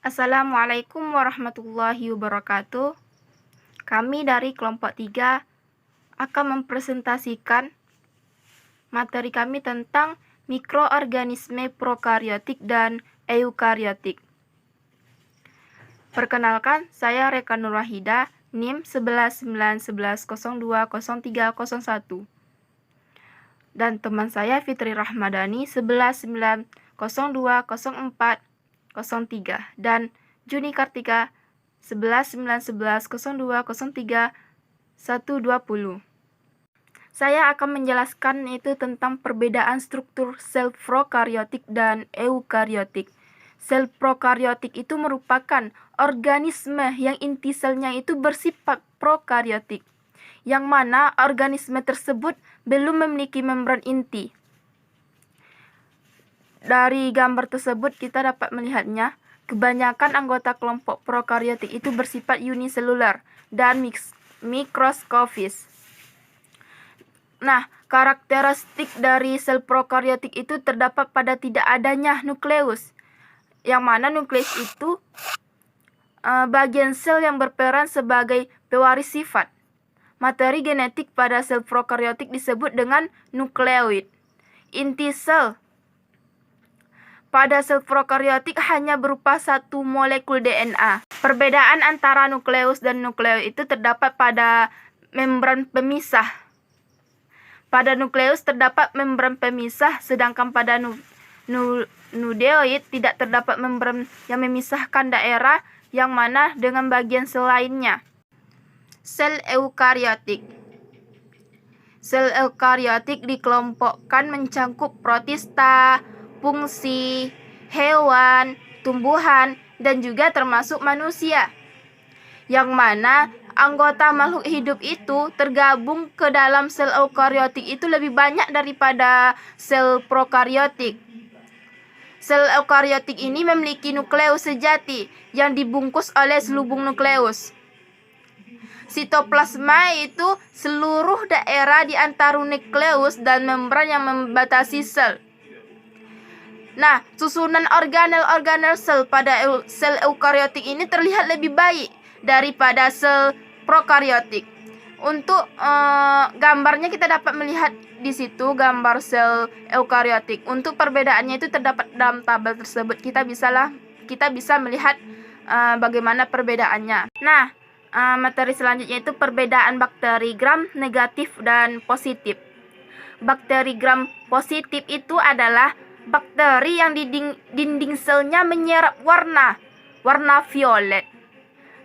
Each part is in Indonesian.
Assalamualaikum warahmatullahi wabarakatuh. Kami dari kelompok 3 akan mempresentasikan materi kami tentang mikroorganisme prokariotik dan eukariotik. Perkenalkan, saya Reka Nurwahida, NIM 119111020301. Dan teman saya Fitri Rahmadani 1190204003 dan Juni Kartika 119110203120. Saya akan menjelaskan itu tentang perbedaan struktur sel prokariotik dan eukariotik. Sel prokariotik itu merupakan organisme yang inti selnya itu bersifat prokariotik, yang mana organisme tersebut belum memiliki membran inti. Dari gambar tersebut kita dapat melihatnya, kebanyakan anggota kelompok prokariotik itu bersifat uniselular dan mikroskopis. Nah, karakteristik dari sel prokariotik itu terdapat pada tidak adanya nukleus, yang mana nukleus itu bagian sel yang berperan sebagai pewaris sifat. Materi genetik pada sel prokariotik disebut dengan nukleoid. Inti sel pada sel prokariotik hanya berupa satu molekul DNA. Perbedaan antara nukleus dan nukleoid itu terdapat pada membran pemisah. Pada nukleus terdapat membran pemisah, sedangkan pada nucleoid tidak terdapat membran yang memisahkan daerah yang mana dengan bagian sel lainnya. Sel eukariotik. Sel eukariotik dikelompokkan mencakup protista, fungsi, hewan, tumbuhan, dan juga termasuk manusia. Yang mana anggota makhluk hidup itu tergabung ke dalam sel eukariotik itu lebih banyak daripada sel prokariotik. Sel eukariotik ini memiliki nukleus sejati yang dibungkus oleh selubung nukleus. Sitoplasma itu seluruh daerah di antara nukleus dan membran yang membatasi sel. Nah, susunan organel-organel sel pada sel eukariotik ini terlihat lebih baik daripada sel prokariotik. Untuk gambarnya kita dapat melihat di situ gambar sel eukariotik. Untuk perbedaannya itu terdapat dalam tabel tersebut. Kita bisa melihat bagaimana perbedaannya. Nah, materi selanjutnya itu perbedaan bakteri gram negatif dan positif. Bakteri gram positif itu adalah bakteri yang dinding selnya menyerap warna violet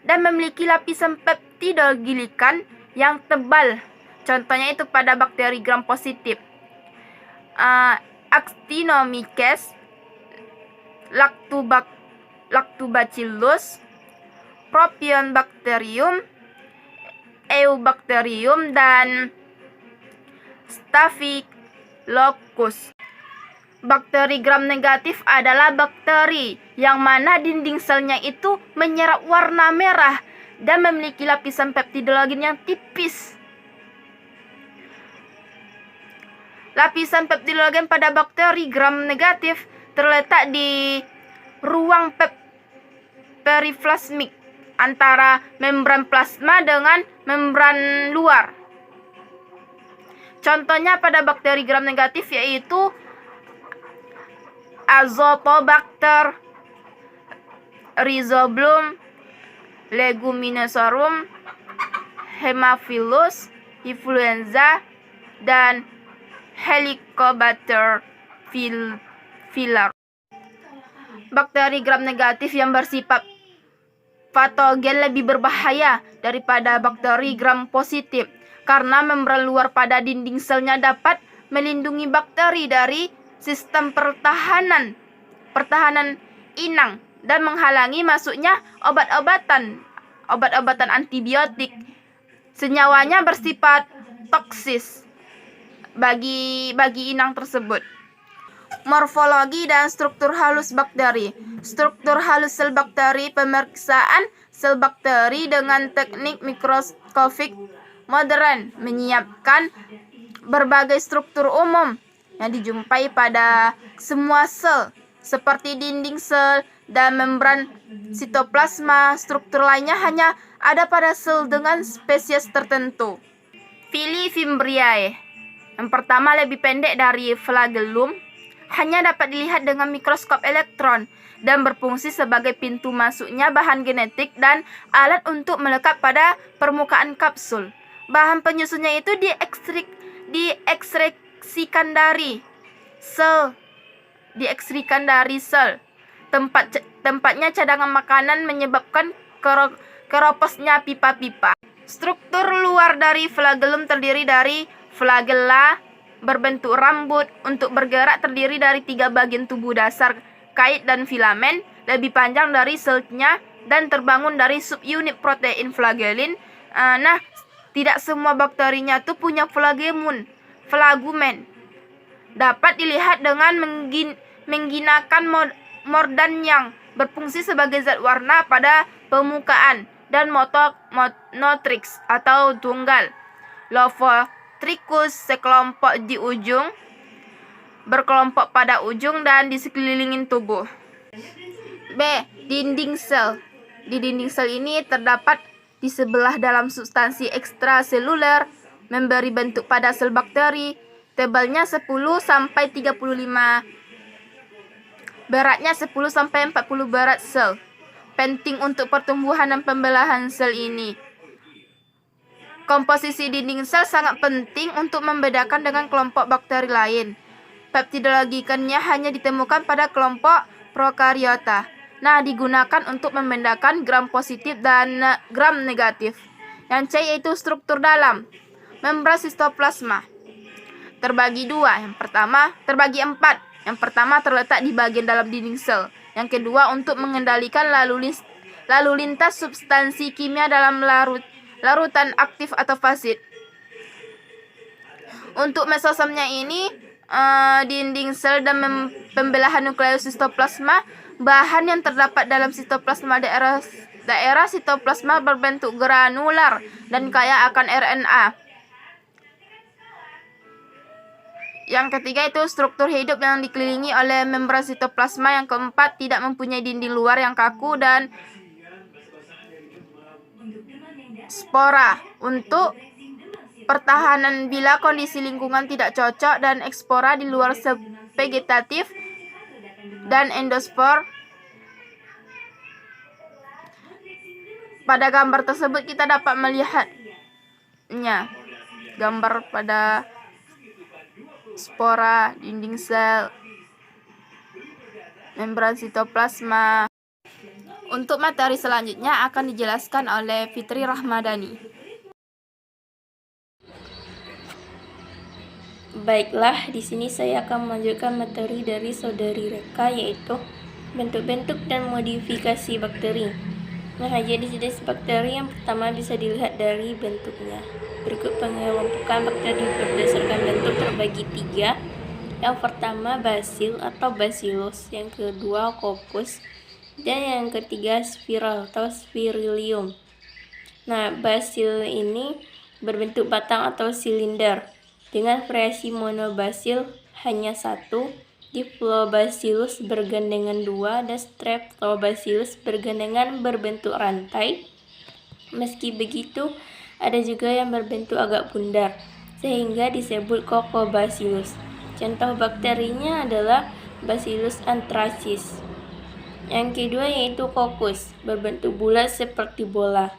dan memiliki lapisan peptidogilikan yang tebal. Contohnya itu pada bakteri gram positif, Actinomyces, Lactobacillus, Propionibacterium, Eubacterium, dan Staphylococcus. Bakteri gram negatif adalah bakteri yang mana dinding selnya itu menyerap warna merah dan memiliki lapisan peptidogin yang tipis. Lapisan peptidogin pada bakteri gram negatif terletak di ruang periplasmik antara membran plasma dengan membran luar. Contohnya pada bakteri gram negatif yaitu Azotobacter, Rhizobium, Leguminosarum, Haemophilus, influenza, dan Helicobacter pylori. Bakteri gram negatif yang bersifat patogen lebih berbahaya daripada bakteri gram positif karena membran luar pada dinding selnya dapat melindungi bakteri dari sistem pertahanan inang dan menghalangi masuknya obat-obatan antibiotik. Senyawanya bersifat toksis bagi inang tersebut. Morfologi dan struktur halus bakteri. Struktur halus sel bakteri. Pemeriksaan sel bakteri dengan teknik mikroskopik modern menyiapkan berbagai struktur umum yang dijumpai pada semua sel, seperti dinding sel, dan membran sitoplasma. Struktur lainnya hanya ada pada sel dengan spesies tertentu. Filifimbriae. Yang pertama lebih pendek dari flagellum, hanya dapat dilihat dengan mikroskop elektron dan berfungsi sebagai pintu masuknya bahan genetik dan alat untuk melekat pada permukaan kapsul. Bahan penyusunnya itu diekstraksikan dari sel. Tempatnya cadangan makanan menyebabkan keroposnya pipa-pipa. Struktur luar dari flagellum terdiri dari flagella berbentuk rambut. Untuk bergerak terdiri dari 3 bagian tubuh dasar, kait dan filamen, lebih panjang dari selnya dan terbangun dari subunit protein flagellin. Tidak semua bakterinya tuh punya flagumen. Dapat dilihat dengan menggunakan mordan yang berfungsi sebagai zat warna pada permukaan dan monotrix atau tunggal. Lophotrichus sekelompok di ujung, berkelompok pada ujung dan di sekeliling tubuh. B. Dinding sel. Di dinding sel ini terdapat di sebelah dalam substansi ekstraseluler memberi bentuk pada sel bakteri. Tebalnya 10 sampai 35, beratnya 10 sampai 40 berat sel. Penting untuk pertumbuhan dan pembelahan sel ini. Komposisi dinding sel sangat penting untuk membedakan dengan kelompok bakteri lain. Peptidologikannya hanya ditemukan pada kelompok prokariota. Digunakan untuk membedakan gram positif dan gram negatif. Yang C yaitu struktur dalam. Membran sitoplasma terbagi 4. Yang pertama terletak di bagian dalam dinding sel. Yang kedua untuk mengendalikan lalu lintas substansi kimia dalam larutan aktif atau fasid. Untuk mesosomnya ini dinding sel dan pembelahan nukleus sitoplasma. Bahan yang terdapat dalam sitoplasma daerah sitoplasma berbentuk granular dan kaya akan RNA. Yang ketiga itu struktur hidup yang dikelilingi oleh membran sitoplasma. Yang keempat tidak mempunyai dinding luar yang kaku dan spora untuk pertahanan bila kondisi lingkungan tidak cocok, dan ekspora di luar sel vegetatif dan endospor. Pada gambar tersebut kita dapat melihatnya gambar pada spora, dinding sel, membran sitoplasma. Untuk materi selanjutnya akan dijelaskan oleh Fitri Rahmadani. Baiklah, di sini saya akan melanjutkan materi dari saudari Reka, yaitu bentuk-bentuk dan modifikasi bakteri. Jadi jenis bakteri yang pertama bisa dilihat dari bentuknya. Berikut pengelompokan bakteri berdasarkan bentuk terbagi 3. Yang pertama basil atau bacillus, yang kedua coccus, dan yang ketiga spiral atau spirilium. Basil ini berbentuk batang atau silinder dengan variasi monobacil hanya 1, Diplobacillus bergandengan 2, dan Streptobacillus bergandengan berbentuk rantai. Meski begitu, ada juga yang berbentuk agak bundar, sehingga disebut Coccobacillus. Contoh bakterinya adalah Bacillus anthracis. Yang kedua yaitu coccus, berbentuk bulat seperti bola.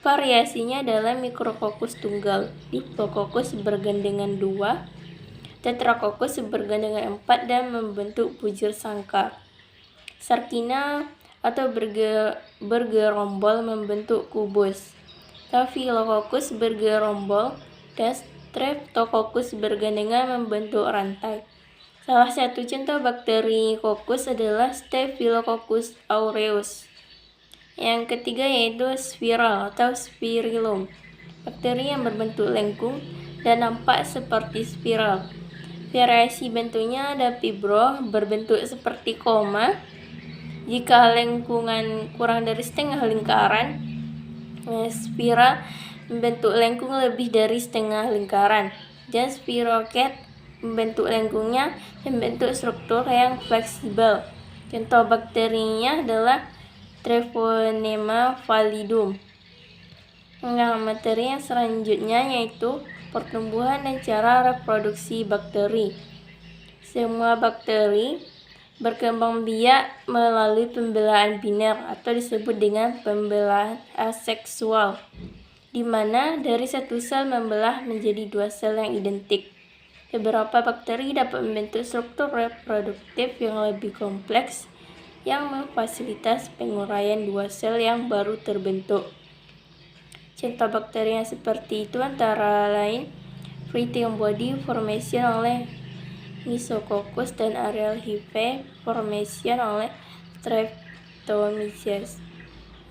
Variasinya adalah Micrococcus tunggal, Diplococcus bergandengan 2, Tetracoccus bergandengan 4, dan membentuk bujur sangkar. Sarkina atau bergerombol membentuk kubus. Staphylococcus bergerombol, dan Streptococcus bergandengan membentuk rantai. Salah satu contoh bakteri coccus adalah Staphylococcus aureus. Yang ketiga yaitu spiral atau spirillum, bakteri yang berbentuk lengkung dan nampak seperti spiral. Variasi bentuknya ada fibro, berbentuk seperti koma jika lengkungan kurang dari setengah lingkaran. Spiral membentuk lengkung lebih dari setengah lingkaran, dan spiroket membentuk lengkungnya membentuk struktur yang fleksibel. Contoh bakterinya adalah Treponema pallidum. Nah, materi yang selanjutnya yaitu pertumbuhan dan cara reproduksi bakteri. Semua bakteri berkembang biak melalui pembelahan biner atau disebut dengan pembelahan aseksual, di mana dari satu sel membelah menjadi dua sel yang identik. Beberapa bakteri dapat membentuk struktur reproduktif yang lebih kompleks yang memfasilitasi penguraian dua sel yang baru terbentuk. Contoh bakteri yang seperti itu antara lain Fritium body formation oleh Mycococcus dan areal hive formation oleh Streptomyces.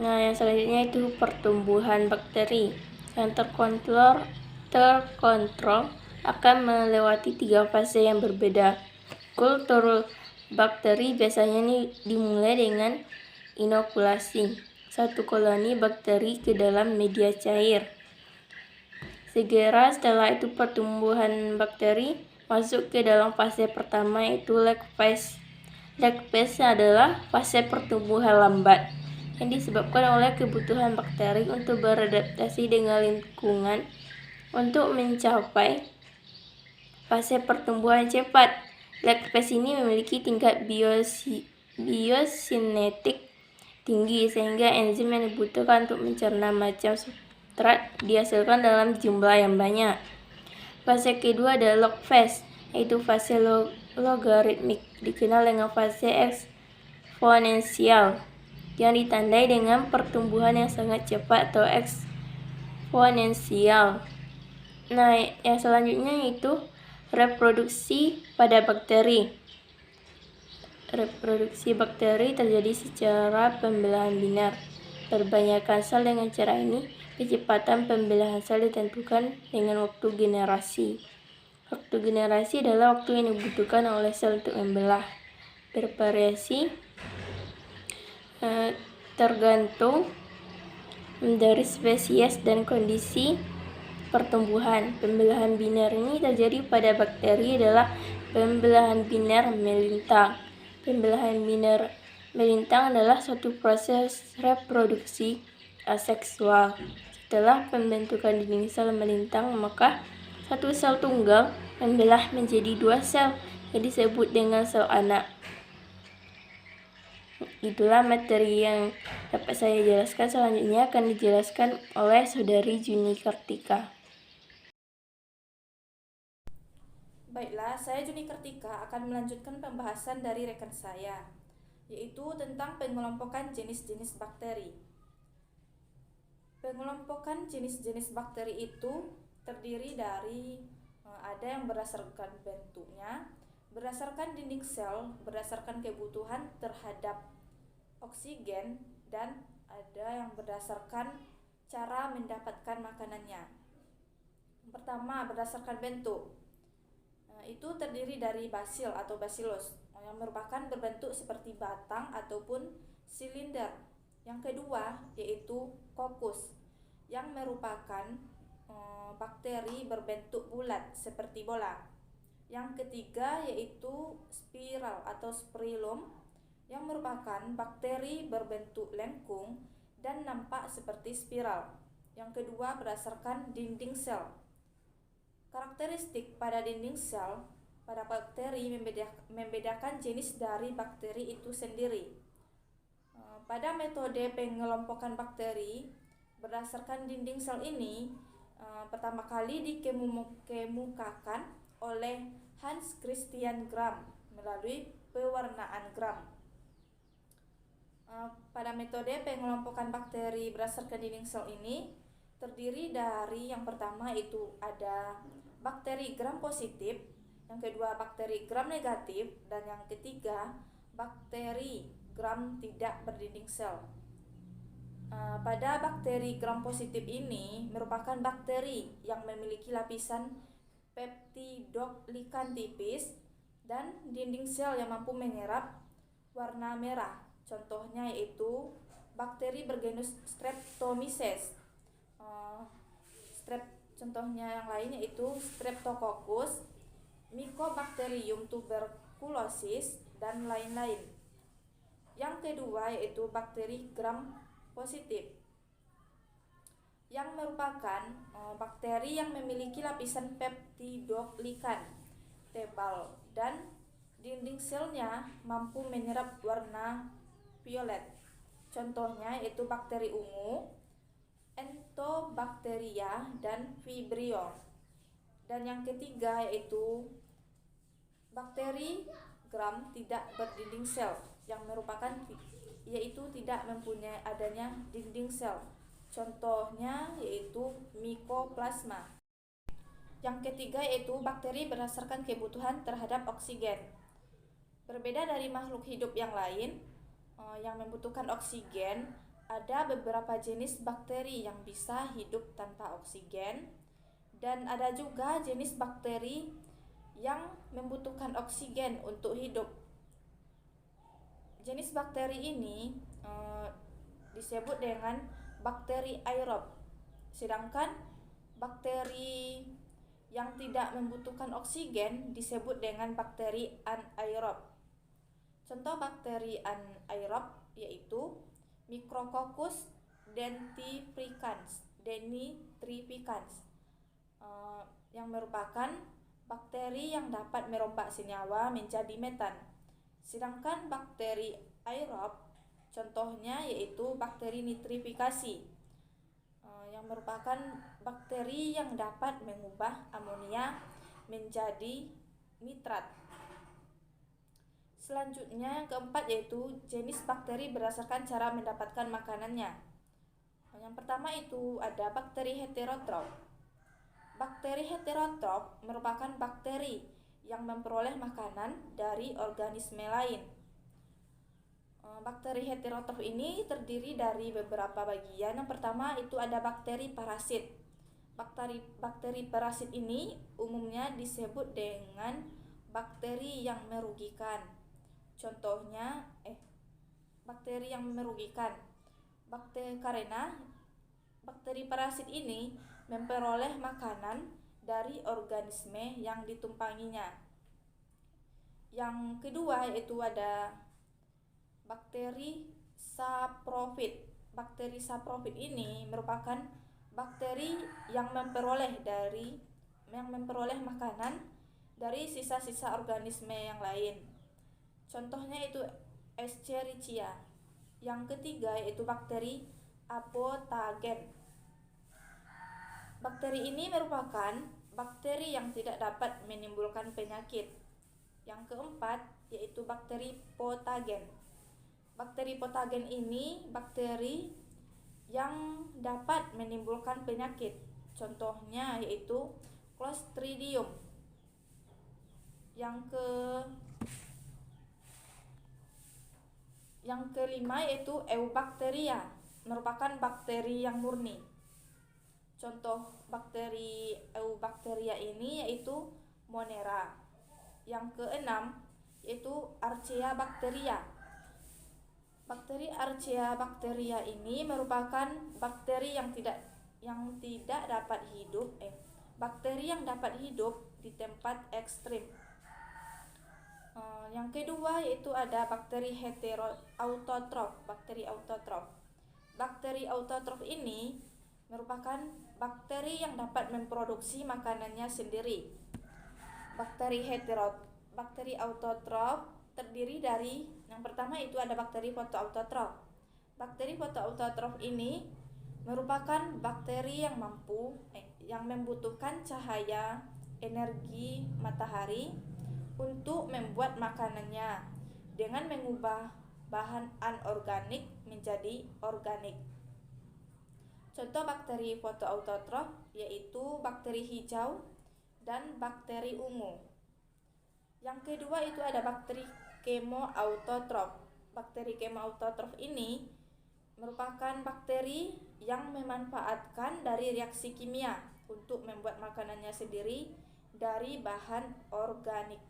Nah, yang selanjutnya itu pertumbuhan bakteri yang terkontrol akan melewati 3 fase yang berbeda. Kultur bakteri biasanya dimulai dengan inokulasi satu koloni bakteri ke dalam media cair. Segera setelah itu pertumbuhan bakteri masuk ke dalam fase pertama yaitu lag phase. Lag phase adalah fase pertumbuhan lambat yang disebabkan oleh kebutuhan bakteri untuk beradaptasi dengan lingkungan untuk mencapai fase pertumbuhan cepat. Lag phase ini memiliki tingkat biosinetik tinggi sehingga enzim yang dibutuhkan untuk mencerna macam substrat dihasilkan dalam jumlah yang banyak. Fase kedua adalah log phase, yaitu fase logaritmik, dikenal dengan fase eksponensial, yang ditandai dengan pertumbuhan yang sangat cepat atau eksponensial. Nah, yang selanjutnya yaitu reproduksi pada bakteri. Reproduksi bakteri terjadi secara pembelahan biner. Perbanyakkan sel dengan cara ini, kecepatan pembelahan sel ditentukan dengan waktu generasi. Waktu generasi adalah waktu yang dibutuhkan oleh sel untuk membelah. Bervariasi tergantung dari spesies dan kondisi pertumbuhan. Pembelahan biner ini terjadi pada bakteri adalah pembelahan biner melintang. Pembelahan biner melintang adalah suatu proses reproduksi aseksual. Setelah pembentukan dinding sel melintang, maka satu sel tunggal membelah menjadi dua sel yang disebut dengan sel anak. Itulah materi yang dapat saya jelaskan. Selanjutnya akan dijelaskan oleh Saudari Juni Kartika. Baiklah, saya Juni Kartika akan melanjutkan pembahasan dari rekan saya, yaitu tentang pengelompokan jenis-jenis bakteri. Pengelompokan jenis-jenis bakteri itu terdiri dari ada yang berdasarkan bentuknya, berdasarkan dinding sel, berdasarkan kebutuhan terhadap oksigen, dan ada yang berdasarkan cara mendapatkan makanannya. Pertama, berdasarkan bentuk. Itu terdiri dari basil atau bacillus yang merupakan berbentuk seperti batang ataupun silinder. Yang kedua yaitu coccus yang merupakan bakteri berbentuk bulat seperti bola. Yang ketiga yaitu spiral atau spirillum yang merupakan bakteri berbentuk lengkung dan nampak seperti spiral. Yang kedua berdasarkan dinding sel. Karakteristik pada dinding sel pada bakteri membedakan jenis dari bakteri itu sendiri. Pada metode pengelompokan bakteri berdasarkan dinding sel ini pertama kali dikemukakan oleh Hans Christian Gram melalui pewarnaan Gram. Pada metode pengelompokan bakteri berdasarkan dinding sel ini terdiri dari yang pertama itu ada bakteri gram positif, yang kedua bakteri gram negatif, dan yang ketiga bakteri gram tidak berdinding sel. Pada bakteri gram positif ini merupakan bakteri yang memiliki lapisan peptidoglikan tipis dan dinding sel yang mampu menyerap warna merah. Contohnya yaitu bakteri bergenus Streptomyces. Contohnya yang lain yaitu Streptococcus, Mycobacterium tuberculosis, dan lain-lain. Yang kedua yaitu bakteri gram positif, yang merupakan bakteri yang memiliki lapisan peptidoglikan tebal dan dinding selnya mampu menyerap warna violet. Contohnya yaitu bakteri ungu, Enterobacteria, dan Vibrio. Dan yang ketiga yaitu bakteri gram tidak berdinding sel, yang merupakan yaitu tidak mempunyai adanya dinding sel. Contohnya yaitu Mycoplasma. Yang ketiga yaitu bakteri berdasarkan kebutuhan terhadap oksigen. Berbeda dari makhluk hidup yang lain yang membutuhkan oksigen, ada beberapa jenis bakteri yang bisa hidup tanpa oksigen, dan ada juga jenis bakteri yang membutuhkan oksigen untuk hidup. Jenis bakteri ini disebut dengan bakteri aerob, sedangkan bakteri yang tidak membutuhkan oksigen disebut dengan bakteri anaerob. Contoh bakteri anaerob yaitu Micrococcus denitrificans yang merupakan bakteri yang dapat merombak senyawa menjadi metan. Sedangkan bakteri aerob contohnya yaitu bakteri nitrifikasi yang merupakan bakteri yang dapat mengubah amonia menjadi nitrat. Selanjutnya keempat yaitu jenis bakteri berdasarkan cara mendapatkan makanannya. Yang pertama itu ada bakteri heterotrof. Bakteri heterotrof merupakan bakteri yang memperoleh makanan dari organisme lain. Bakteri heterotrof ini terdiri dari beberapa bagian. Yang pertama itu ada bakteri parasit. Bakteri parasit ini umumnya disebut dengan bakteri yang merugikan. Contohnya bakteri yang merugikan. Karena bakteri parasit ini memperoleh makanan dari organisme yang ditumpanginya. Yang kedua yaitu ada bakteri saprofit. Bakteri saprofit ini merupakan bakteri yang memperoleh makanan dari sisa-sisa organisme yang lain. Contohnya itu Escherichia. Yang ketiga yaitu bakteri apotagen. Bakteri ini merupakan bakteri yang tidak dapat menimbulkan penyakit. Yang keempat yaitu bakteri patogen. Bakteri patogen ini bakteri yang dapat menimbulkan penyakit. Contohnya yaitu Clostridium. Yang kelima yaitu Eubacteria, merupakan bakteri yang murni. Contoh bakteri Eubacteria ini yaitu Monera. Yang keenam yaitu Archaeabacteria. Bakteri Archaeabacteria ini merupakan bakteri yang tidak dapat hidup bakteri yang dapat hidup di tempat ekstrim. Yang kedua yaitu ada bakteri autotrof. Bakteri autotrof ini merupakan bakteri yang dapat memproduksi makanannya sendiri. Bakteri autotrof terdiri dari yang pertama itu ada bakteri fotoautotrof. Bakteri fotoautotrof ini merupakan bakteri yang membutuhkan cahaya energi matahari untuk membuat makanannya dengan mengubah bahan anorganik menjadi organik. Contoh bakteri fotoautotrof yaitu bakteri hijau dan bakteri ungu. Yang kedua itu ada bakteri kemoautotrof. Bakteri kemoautotrof ini merupakan bakteri yang memanfaatkan dari reaksi kimia untuk membuat makanannya sendiri dari bahan organik.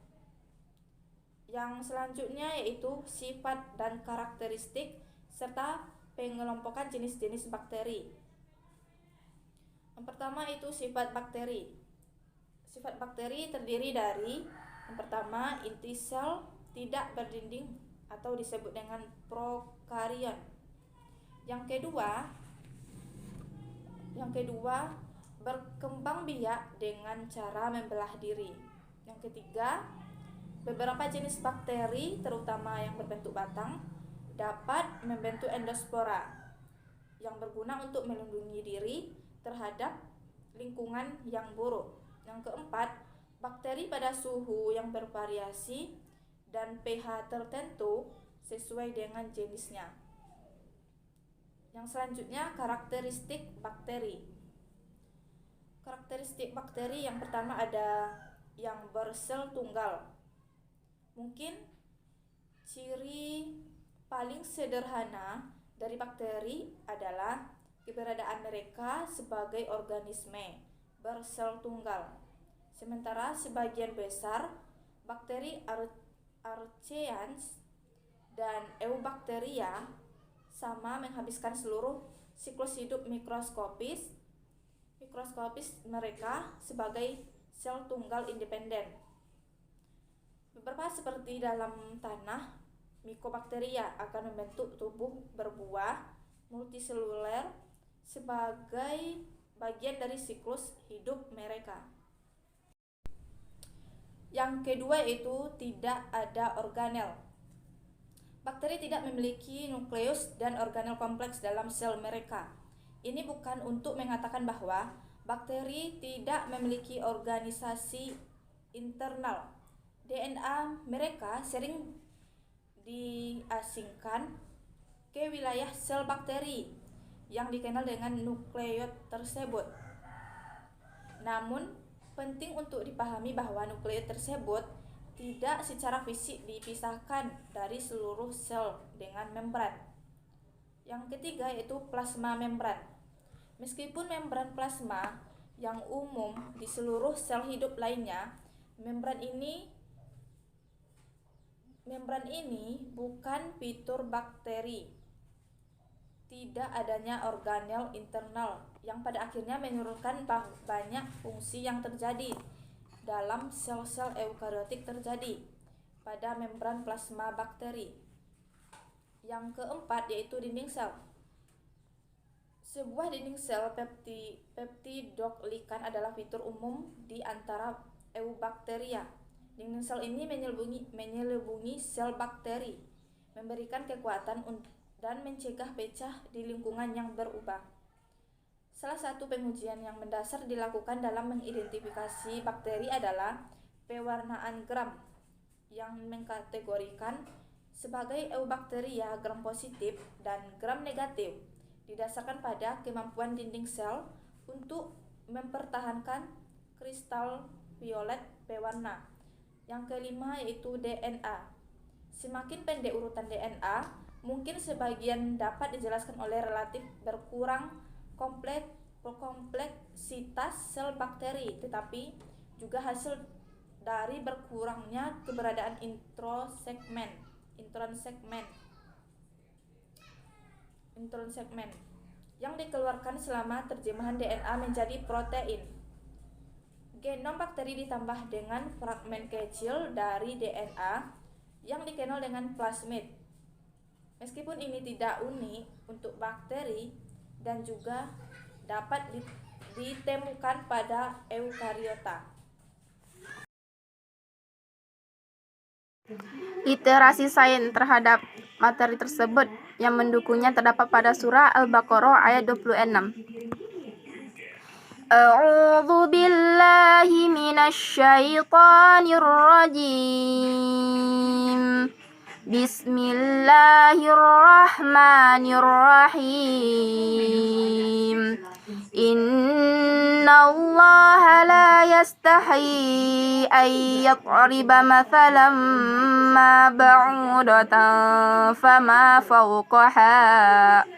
Yang selanjutnya yaitu sifat dan karakteristik serta pengelompokan jenis-jenis bakteri. Yang pertama itu sifat bakteri. Sifat bakteri terdiri dari yang pertama inti sel tidak berdinding atau disebut dengan prokarion. Yang kedua, berkembang biak dengan cara membelah diri. Yang ketiga, beberapa jenis bakteri, terutama yang berbentuk batang, dapat membentuk endospora yang berguna untuk melindungi diri terhadap lingkungan yang buruk. Yang keempat, bakteri pada suhu yang bervariasi dan pH tertentu sesuai dengan jenisnya. Yang selanjutnya, karakteristik bakteri. Karakteristik bakteri yang pertama ada yang bersel tunggal. Mungkin ciri paling sederhana dari bakteri adalah keberadaan mereka sebagai organisme bersel tunggal. Sementara sebagian besar bakteri Archaeans dan Eubacteria sama menghabiskan seluruh siklus hidup mikroskopis mereka sebagai sel tunggal independen. Beberapa seperti dalam tanah, Mycobacteria akan membentuk tubuh berbuah multiseluler sebagai bagian dari siklus hidup mereka. Yang kedua yaitu tidak ada organel. Bakteri tidak memiliki nukleus dan organel kompleks dalam sel mereka. Ini bukan untuk mengatakan bahwa bakteri tidak memiliki organisasi internal. DNA mereka sering diasingkan ke wilayah sel bakteri yang dikenal dengan nukleot tersebut. Namun, penting untuk dipahami bahwa nukleot tersebut tidak secara fisik dipisahkan dari seluruh sel dengan membran. Yang ketiga yaitu plasma membran. Meskipun membran plasma yang umum di seluruh sel hidup lainnya, membran ini bukan fitur bakteri. Tidak adanya organel internal yang pada akhirnya menurunkan banyak fungsi yang terjadi dalam sel-sel eukariotik terjadi pada membran plasma bakteri. Yang keempat yaitu dinding sel. Sebuah dinding sel peptidoglikan adalah fitur umum di antara Eubacteria. Dinding sel ini menyelubungi sel bakteri, memberikan kekuatan dan mencegah pecah di lingkungan yang berubah. Salah satu pengujian yang mendasar dilakukan dalam mengidentifikasi bakteri adalah pewarnaan Gram yang mengkategorikan sebagai Eubacteria gram positif dan gram negatif, didasarkan pada kemampuan dinding sel untuk mempertahankan kristal violet pewarna. Yang kelima yaitu DNA. Semakin pendek urutan DNA, mungkin sebagian dapat dijelaskan oleh relatif berkurang kompleksitas sel bakteri, tetapi juga hasil dari berkurangnya keberadaan intronsegmen yang dikeluarkan selama terjemahan DNA menjadi protein. Genom bakteri ditambah dengan fragmen kecil dari DNA yang dikenal dengan plasmid. Meskipun ini tidak unik untuk bakteri dan juga dapat ditemukan pada eukariota. Literasi sains terhadap materi tersebut yang mendukungnya terdapat pada surah Al-Baqarah ayat 26. A'udzu billahi minasy syaithanir rajim. Bismillahirrahmanirrahim. Innallaha la yastahi an yadriba mathalan ma ba'udatan fama fawqaha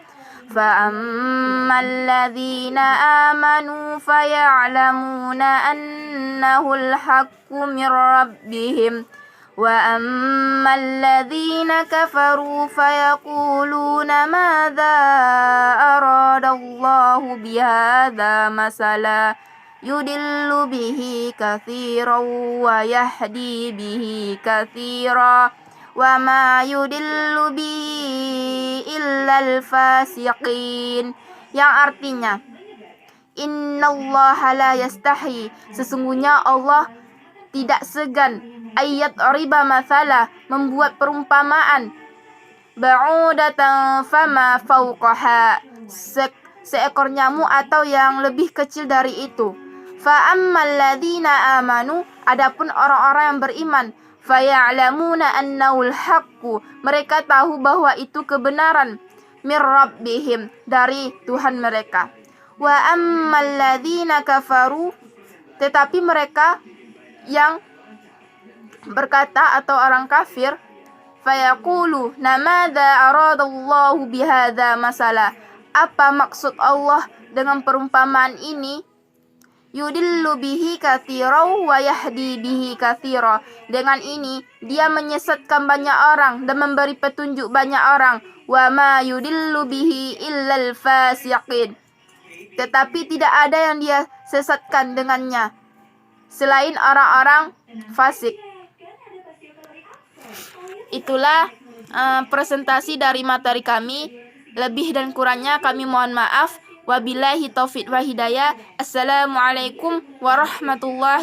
فأما الذين آمنوا فيعلمون أنه الحق من ربهم وأما الذين كفروا فيقولون ماذا أراد الله بهذا مثلا يضل به كثيرا ويهدي به كثيرا wa ma yudillu bihi illal fasiqin, yang artinya innallaha la yastahi, sesungguhnya Allah tidak segan, ayat riba mathala, membuat perumpamaan, ba'udatan fama fauqaha, seekor nyamuk atau yang lebih kecil dari itu. Fa ammal ladzina amanu, adapun orang-orang yang beriman, faya'lamuna annahul haqqu, mereka tahu bahwa itu kebenaran, mir rabbihim, dari Tuhan mereka. Wa ammal ladzina kafaru, tetapi mereka yang berkata atau orang kafir, fayaqulu namadza aradallahu bihadza masala, apa maksud Allah dengan perumpamaan ini? Yudillu bihi katsira wa yahdi bihi katsira, dengan ini dia menyesatkan banyak orang dan memberi petunjuk banyak orang. Wa ma yudillu bihi illal fasiqin, tetapi tidak ada yang dia sesatkan dengannya selain orang-orang fasik. Itulah presentasi dari materi kami. Lebih dan kurangnya kami mohon maaf. Wabillahi taufiq wa hidayah. Assalamualaikum warahmatullahi